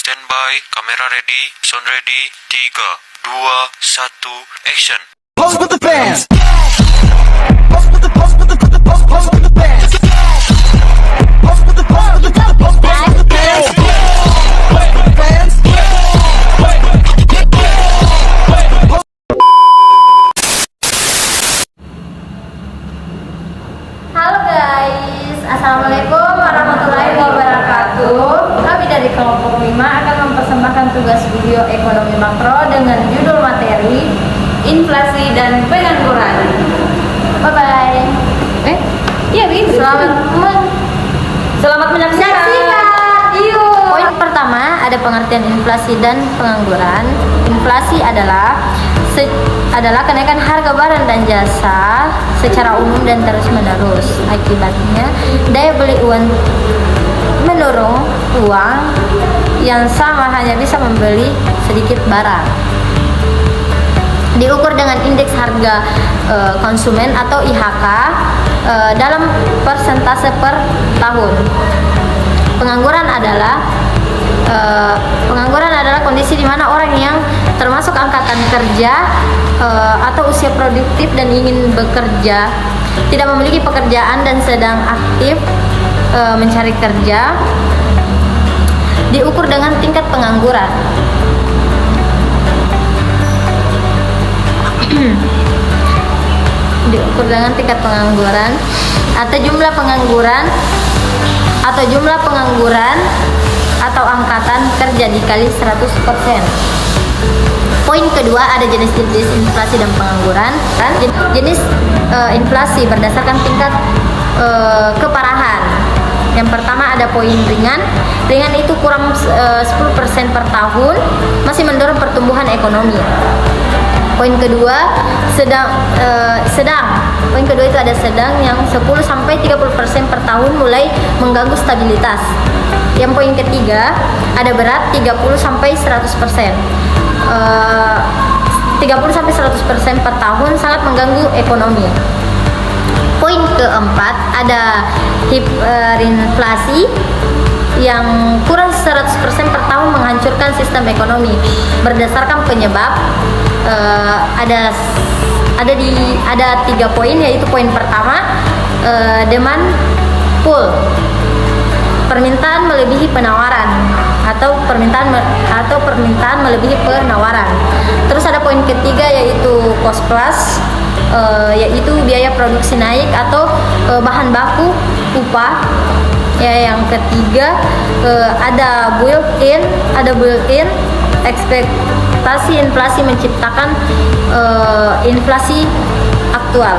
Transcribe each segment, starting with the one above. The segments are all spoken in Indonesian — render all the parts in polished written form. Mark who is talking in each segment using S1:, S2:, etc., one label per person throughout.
S1: Standby, kamera ready, sound ready, 3, 2, 1, action.
S2: Pose with the fans. Pose with the pose with the pose with the pose pose with the fans. Pose with the pose with the pose pose pose with the fans. Pose with the fans.
S3: Halo guys, Assalamualaikum warahmatullahi wabarakatuh. Kami dari kelompok 5 akan mempersembahkan tugas video ekonomi makro dengan judul materi inflasi dan pengangguran. Bye bye.
S4: Iya begitu. Selamat menyaksikan.
S3: Yuk. Poin pertama ada pengertian inflasi dan pengangguran. Inflasi adalah kenaikan harga barang dan jasa secara umum dan terus menerus. Akibatnya daya beli uang menurun, uang yang sama hanya bisa membeli sedikit barang. Diukur dengan indeks harga konsumen atau IHK dalam persentase per tahun. Pengangguran adalah kondisi di mana orang yang termasuk angkatan kerja atau usia produktif dan ingin bekerja, tidak memiliki pekerjaan dan sedang aktif mencari kerja, diukur dengan tingkat pengangguran. Diukur dengan tingkat pengangguran atau jumlah pengangguran atau angkatan kerja dikali 100%. Poin kedua ada jenis-jenis inflasi dan pengangguran. Jenis inflasi berdasarkan tingkat keparahan. Yang pertama ada poin ringan. Ringan itu kurang 10% per tahun, masih mendorong pertumbuhan ekonomi. Poin kedua sedang. Poin kedua itu ada sedang yang 10-30% per tahun mulai mengganggu stabilitas. Yang poin ketiga ada berat 30-100%. 30-100% per tahun sangat mengganggu ekonomi. Poin keempat ada hiperinflasi yang kurang 100% per tahun menghancurkan sistem ekonomi. Berdasarkan penyebab ada 3 poin, yaitu poin pertama demand pull, permintaan melebihi penawaran atau permintaan melebihi penawaran. Terus ada poin ketiga yaitu cost plus, yaitu biaya produksi naik atau bahan baku upah. Ya, yang ketiga ada built-in ekspektasi inflasi menciptakan inflasi aktual.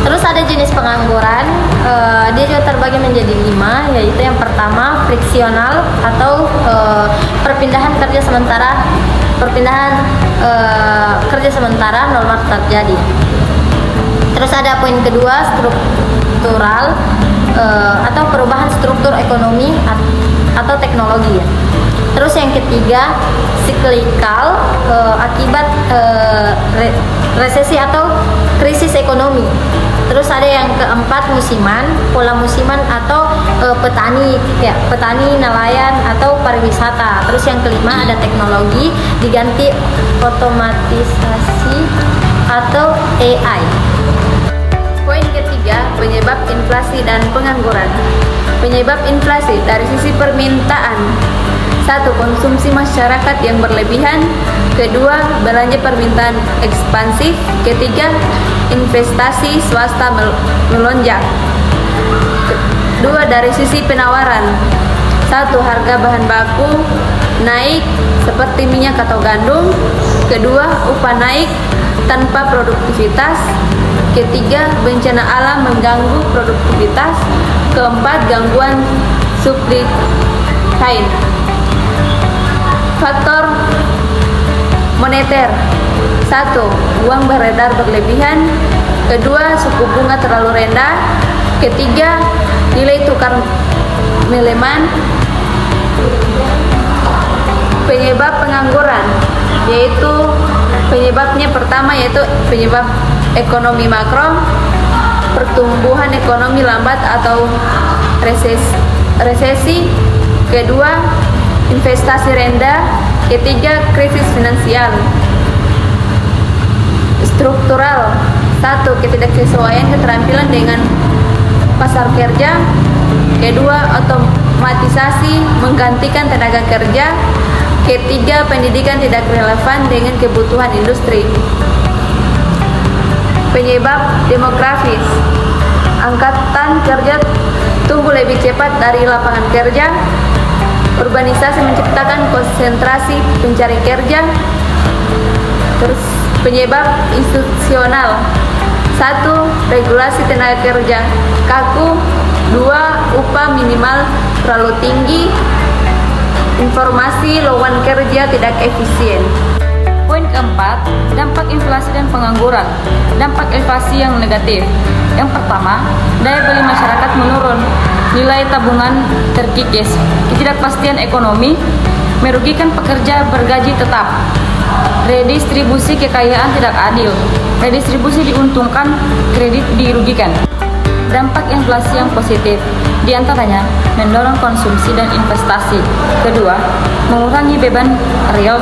S3: Terus ada jenis pengangguran, dia juga terbagi menjadi 5, yaitu yang pertama friksional atau perpindahan kerja sementara normal terjadi. Terus ada poin kedua struktural atau perubahan struktur ekonomi atau teknologi. Terus yang ketiga cyclical, akibat resesi atau krisis ekonomi. Terus ada yang keempat musiman, pola musiman atau petani nelayan atau pariwisata. Terus yang kelima ada teknologi diganti otomatisasi atau AI. Poin ketiga, penyebab inflasi dan pengangguran. Penyebab inflasi dari sisi permintaan. 1. Konsumsi masyarakat yang berlebihan. 2. Belanja permintaan ekspansif. 3. Investasi swasta melonjak. 2. Dari sisi penawaran. 1. Harga bahan baku naik seperti minyak atau gandum. 2. Upah naik tanpa produktivitas. 3. Bencana alam mengganggu produktivitas. 4. Gangguan supply chain. Faktor moneter. 1. Uang beredar berlebihan. 2. Suku bunga terlalu rendah. 3. Nilai tukar melemah. Penyebab pengangguran, yaitu penyebabnya pertama yaitu penyebab ekonomi makro, pertumbuhan ekonomi lambat atau resesi. Kedua,
S4: investasi rendah. Ketiga, krisis finansial. Struktural. 1. Ketidaksesuaian keterampilan dengan pasar kerja. Kedua, otomatisasi menggantikan tenaga kerja. Ketiga, pendidikan tidak relevan dengan kebutuhan industri. Penyebab demografis. Angkatan kerja tumbuh lebih cepat dari lapangan kerja. Urbanisasi menciptakan konsentrasi pencari kerja. Terus penyebab institusional. 1. Regulasi tenaga kerja kaku. 2. Upah minimal terlalu tinggi. Informasi lowongan kerja tidak efisien.
S5: Poin keempat, dampak inflasi dan pengangguran. Dampak inflasi yang negatif. Yang pertama, daya beli masyarakat menurun, nilai tabungan terkikis, ketidakpastian ekonomi, merugikan pekerja bergaji tetap, redistribusi kekayaan tidak adil, redistribusi diuntungkan, kredit dirugikan. Dampak inflasi yang positif, diantaranya mendorong konsumsi dan investasi. Kedua, mengurangi beban real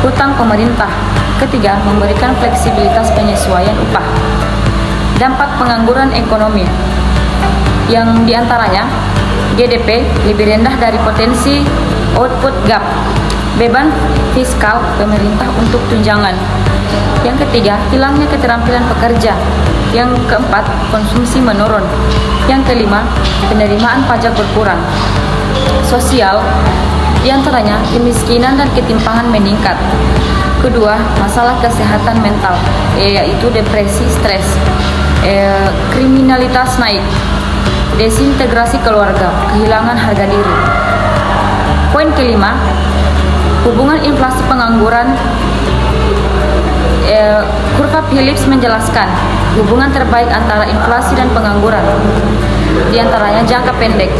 S5: hutang pemerintah. Ketiga, memberikan fleksibilitas penyesuaian upah. Dampak pengangguran ekonomi, yang diantaranya GDP lebih rendah dari potensi output gap, beban fiskal pemerintah untuk tunjangan. Yang ketiga, hilangnya keterampilan pekerja. Yang keempat, konsumsi menurun. Yang kelima, penerimaan pajak berkurang. Sosial, diantaranya kemiskinan dan ketimpangan meningkat. Kedua, masalah kesehatan mental, yaitu depresi, stres, kriminalitas naik, desintegrasi keluarga, kehilangan harga diri. Poin kelima, hubungan inflasi pengangguran. Kurva Phillips menjelaskan hubungan terbaik antara inflasi dan pengangguran, diantaranya jangka pendek.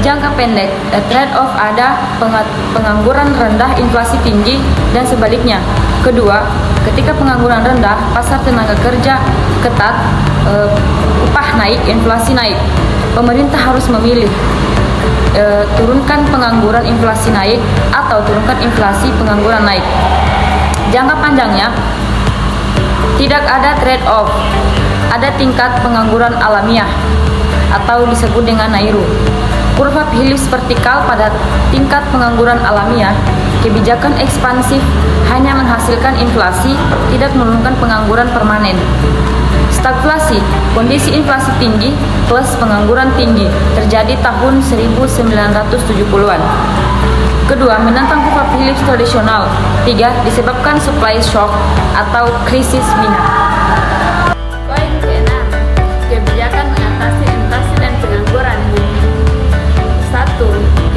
S5: Jangka pendek, trade-off ada pengangguran rendah, inflasi tinggi, dan sebaliknya. Kedua, ketika pengangguran rendah, pasar tenaga kerja ketat, upah naik, inflasi naik. Pemerintah harus memilih, turunkan pengangguran, inflasi naik, atau turunkan inflasi, pengangguran naik. Jangka panjangnya, tidak ada trade-off, ada tingkat pengangguran alamiah atau disebut dengan Nairo. Kurva Phillips vertikal pada tingkat pengangguran alamiah, kebijakan ekspansif hanya menghasilkan inflasi, tidak menurunkan pengangguran permanen. Stagflasi, kondisi inflasi tinggi plus pengangguran tinggi, terjadi tahun 1970-an. Kedua, menantang kurva Phillips tradisional. Tiga, disebabkan supply shock atau krisis minyak.
S4: Poin ke-6, kebijakan mengatasi inflasi dan pengangguran. 1.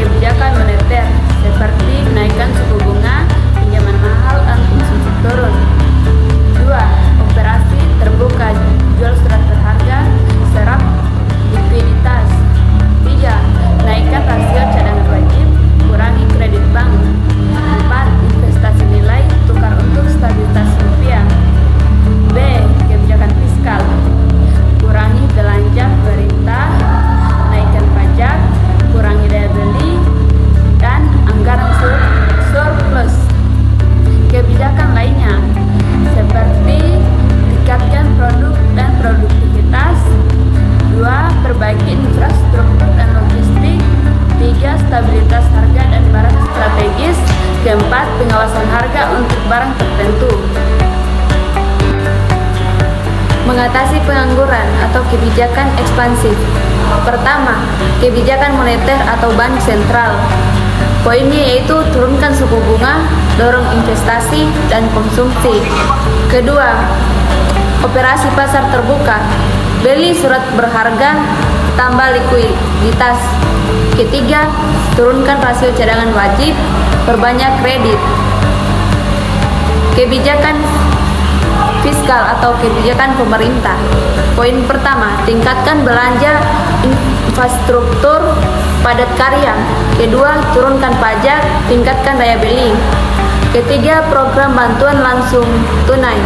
S4: Kebijakan moneter seperti menaikkan suku bunga, pinjaman mahal, dan konsumsi turun. 2. Operasi terbuka, jual surat berharga, serap likuiditas. 3. Naikkan rasio cadangan wajib, kurangi kredit bank. 4. Investasi nilai tukar untuk stabilitas rupiah. B. Kebijakan fiskal, kurangi belanja pemerintah, naikkan pajak, kurangi daya beli, dan anggaran surplus. Kebijakan lainnya seperti tingkatkan produk dan produktivitas. 2. Perbaiki infrastruktur dan logistik. 3. Stabilitas harga dan barang strategis. 4. Pengawasan harga untuk barang tertentu. Mengatasi pengangguran atau kebijakan ekspansif. Pertama, kebijakan moneter atau bank sentral. Poinnya yaitu turunkan suku bunga, dorong investasi dan konsumsi. Kedua, operasi pasar terbuka, beli surat berharga, tambah likuiditas. Ketiga, turunkan rasio cadangan wajib, perbanyak kredit. Kebijakan fiskal atau kebijakan pemerintah. Poin pertama, tingkatkan belanja infrastruktur padat karya. Kedua, turunkan pajak, tingkatkan daya beli. Ketiga, program bantuan langsung tunai.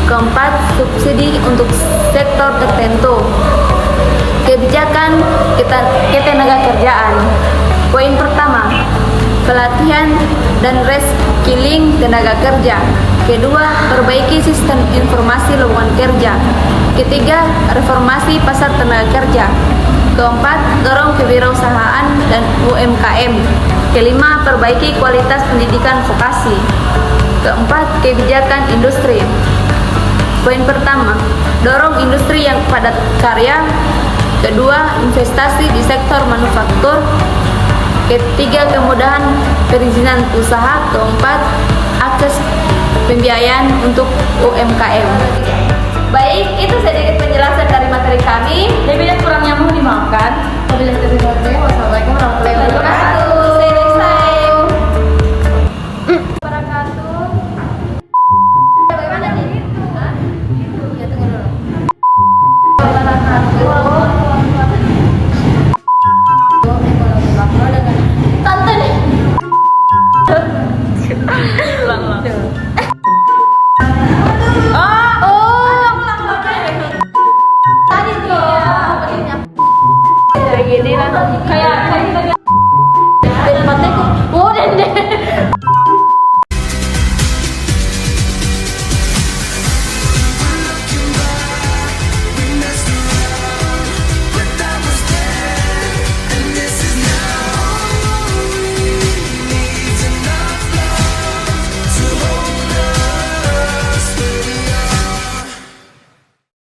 S4: Keempat, subsidi untuk sektor tertentu. Kebijakan ketenaga kerjaan. pelatihan dan reskilling tenaga kerja. Kedua, perbaiki sistem informasi lowongan kerja. Ketiga, reformasi pasar tenaga kerja. Keempat, dorong kewirausahaan dan UMKM. Kelima, perbaiki kualitas pendidikan vokasi. Keempat, kebijakan industri. Poin pertama, dorong industri yang padat karya. Kedua, investasi di sektor manufaktur. Ketiga, kemudahan perizinan usaha. Keempat, akses pembiayaan untuk UMKM. Baik, itu sedikit penjelasan dari materi kami.
S5: Lebih dan kurangnya mohon dimaafkan.
S3: Wassalamualaikum warahmatullahi wabarakatuh.
S4: See you next time.
S3: Wabarakatuh. Bagaimana nih? Hah? Ya tunggu dulu. Ekonomi makro dengan tante nih.
S5: Ulang.
S3: Tadi tuh openingnya.
S4: Kayak gini lah.
S5: Kayak
S3: Tempatnya kok. Oh, dendeng.